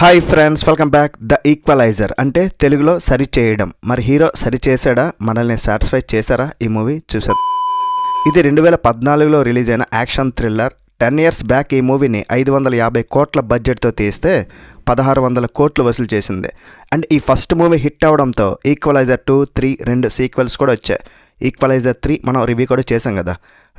Hi friends, welcome back. The equaliser అంటే తెలుగులో సరి చేయడం. మరి హీరో సరి చేశాడా? మనల్ని సాటిస్ఫై చేశారా? ఈ మూవీ చూసారు. ఇది 2014లో రిలీజ్ అయిన యాక్షన్ థ్రిల్లర్. 10 years బ్యాక్ ఈ మూవీని 550 కోట్ల బడ్జెట్తో తీస్తే 1600 కోట్లు వసూలు చేసింది. అండ్ ఈ ఫస్ట్ మూవీ హిట్ అవడంతో ఈక్వలైజర్ 2, 3 2 సీక్వెల్స్ కూడా వచ్చాయి. ఈక్వలైజర్ 3 మనం రివ్యూ కూడా చేసాం కదా.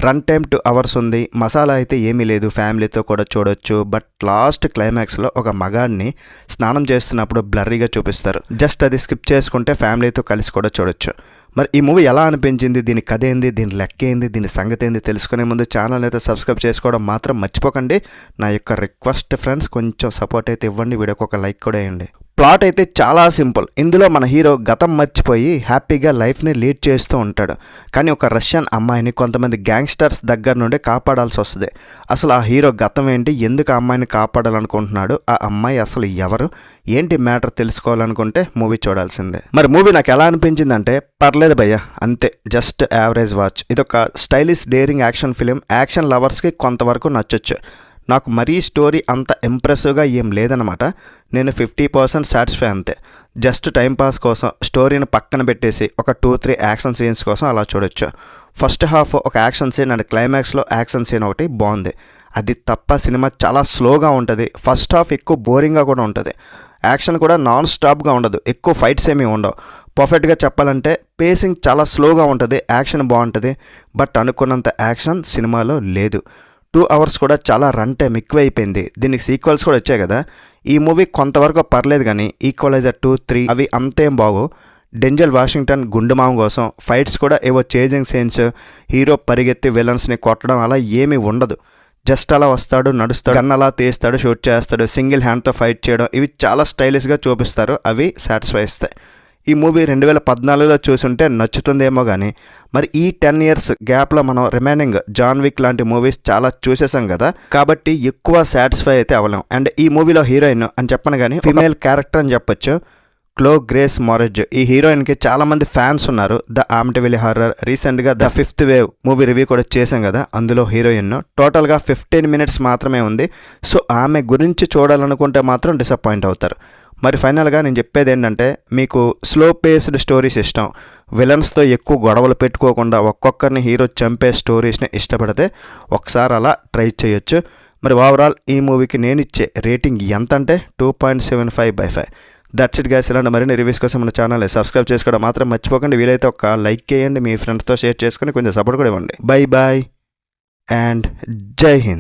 రన్ టైమ్ 2 hours ఉంది. మసాలా అయితే ఏమీ లేదు, ఫ్యామిలీతో కూడా చూడొచ్చు. బట్ లాస్ట్ క్లైమాక్స్లో ఒక మగాడిని స్నానం చేస్తున్నప్పుడు బ్లర్రీగా చూపిస్తారు. జస్ట్ అది స్కిప్ చేసుకుంటే ఫ్యామిలీతో కలిసి కూడా చూడొచ్చు. మరి ఈ మూవీ ఎలా అనిపించింది, దీని కథ ఏంది, దీని లెక్క ఏంది, దీని సంగతి ఏంది తెలుసుకునే ముందు ఛానల్ అయితే సబ్స్క్రైబ్ చేసుకోవడం మాత్రం మర్చిపోకండి. నా యొక్క రిక్వెస్ట్ ఫ్రెండ్స్, కొంచెం సపోర్ట్ అయితే ఇవ్వండి, వీడియోకి ఒక లైక్ కూడా వేయండి. ప్లాట్ అయితే చాలా సింపుల్. ఇందులో మన హీరో గతం మర్చిపోయి హ్యాపీగా లైఫ్ని లీడ్ చేస్తూ ఉంటాడు. కానీ ఒక రష్యన్ అమ్మాయిని కొంతమంది గ్యాంగ్స్టర్స్ దగ్గర నుండి కాపాడాల్సి వస్తుంది. అసలు ఆ హీరో గతం ఏంటి, ఎందుకు ఆ అమ్మాయిని కాపాడాలనుకుంటున్నాడు, ఆ అమ్మాయి అసలు ఎవరు, ఏంటి మ్యాటర్ తెలుసుకోవాలనుకుంటే మూవీ చూడాల్సిందే. మరి మూవీ నాకు ఎలా అనిపించిందంటే, పర్లేదు భయ్య, అంతే, జస్ట్ యావరేజ్ వాచ్. ఇదొక stylish daring action film. Action లవర్స్కి కొంతవరకు నచ్చొచ్చు. నాకు మరీ స్టోరీ అంత ఇంప్రెసివ్గా ఏం లేదనమాట. నేను 50% సాటిస్ఫై అంతే. జస్ట్ టైంపాస్ కోసం స్టోరీని పక్కన పెట్టేసి ఒక 2-3 యాక్షన్ సీన్స్ కోసం అలా చూడొచ్చు. ఫస్ట్ హాఫ్ ఒక యాక్షన్ సీన్ అండ్ క్లైమాక్స్లో యాక్షన్ సీన్ ఒకటి బాగుంది. అది తప్ప సినిమా చాలా స్లోగా ఉంటుంది. ఫస్ట్ హాఫ్ ఎక్కువ బోరింగ్గా కూడా ఉంటుంది. యాక్షన్ కూడా నాన్ స్టాప్గా ఉండదు, ఎక్కువ ఫైట్స్ ఏమీ ఉండవు. పర్ఫెక్ట్గా చెప్పాలంటే పేసింగ్ చాలా స్లోగా ఉంటుంది, యాక్షన్ బాగుంటుంది. బట్ అనుకున్నంత యాక్షన్ సినిమాలో లేదు. 2 hours కూడా చాలా రన్ టైం ఎక్కువైపోయింది. దీనికి సీక్వెల్స్ కూడా వచ్చాయి కదా. ఈ మూవీ కొంతవరకు పర్లేదు, కానీ ఈక్వలైజర్ 2, 3 అవి అంతేం బాగు. డెంజల్ వాషింగ్టన్ గుండుమామ కోసం ఫైట్స్ కూడా ఏవో చేజింగ్ సీన్స్, హీరో పరిగెత్తి విలన్స్ని కొట్టడం అలా ఏమీ ఉండదు. జస్ట్ అలా వస్తాడు, నడుస్తాడు, గన్ అలా తీస్తాడు, షూట్ చేస్తాడు, సింగిల్ హ్యాండ్తో ఫైట్ చేయడం, ఇవి చాలా స్టైలిష్గా చూపిస్తారు. అవి సాటిస్ఫై ఇస్తాయి. ఈ మూవీ 2014లో చూసుంటే నచ్చుతుందేమో, కానీ మరి ఈ 10 years గ్యాప్లో మనం రిమైనింగ్ జాన్ విక్ లాంటి మూవీస్ చాలా చూసేసాం కదా, కాబట్టి ఎక్కువ సాటిస్ఫై అయితే అవ్వలేం. అండ్ ఈ మూవీలో హీరోయిన్ అని చెప్పను కానీ ఫీమేల్ క్యారెక్టర్ అని చెప్పొచ్చు, క్లో గ్రేస్ మొరెజ్. ఈ హీరోయిన్కి చాలామంది ఫ్యాన్స్ ఉన్నారు. ద ఆమిటివిల్లీ హారర్, రీసెంట్గా the 5th Wave movie review కూడా చేశాం కదా, అందులో హీరోయిన్. టోటల్గా 15 minutes మాత్రమే ఉంది. సో ఆమె గురించి చూడాలనుకుంటే మాత్రం డిసప్పాయింట్ అవుతారు. మరి ఫైనల్గా నేను చెప్పేది ఏంటంటే, మీకు స్లో పేస్డ్ స్టోరీస్ ఇష్టం, విలన్స్తో ఎక్కువ గొడవలు పెట్టుకోకుండా ఒక్కొక్కరిని హీరో చంపే స్టోరీస్ని ఇష్టపడితే ఒకసారి అలా ట్రై చేయొచ్చు. మరి ఓవరాల్ ఈ మూవీకి నేను ఇచ్చే రేటింగ్ ఎంత అంటే 2.75/5. That's it guys. ఇలాంటి మరిన్ని రివ్యూస్ కోసం మన ఛానల్ సబ్స్క్రైబ్ చేసుకోవడం మాత్రం మర్చిపోకండి. వీలైతే ఒక లైక్ చేయండి, మీ ఫ్రెండ్స్తో షేర్ చేసుకొని కొంచెం సపోర్ట్ కూడా ఇవ్వండి. బై బాయ్ అండ్ జై హింద్.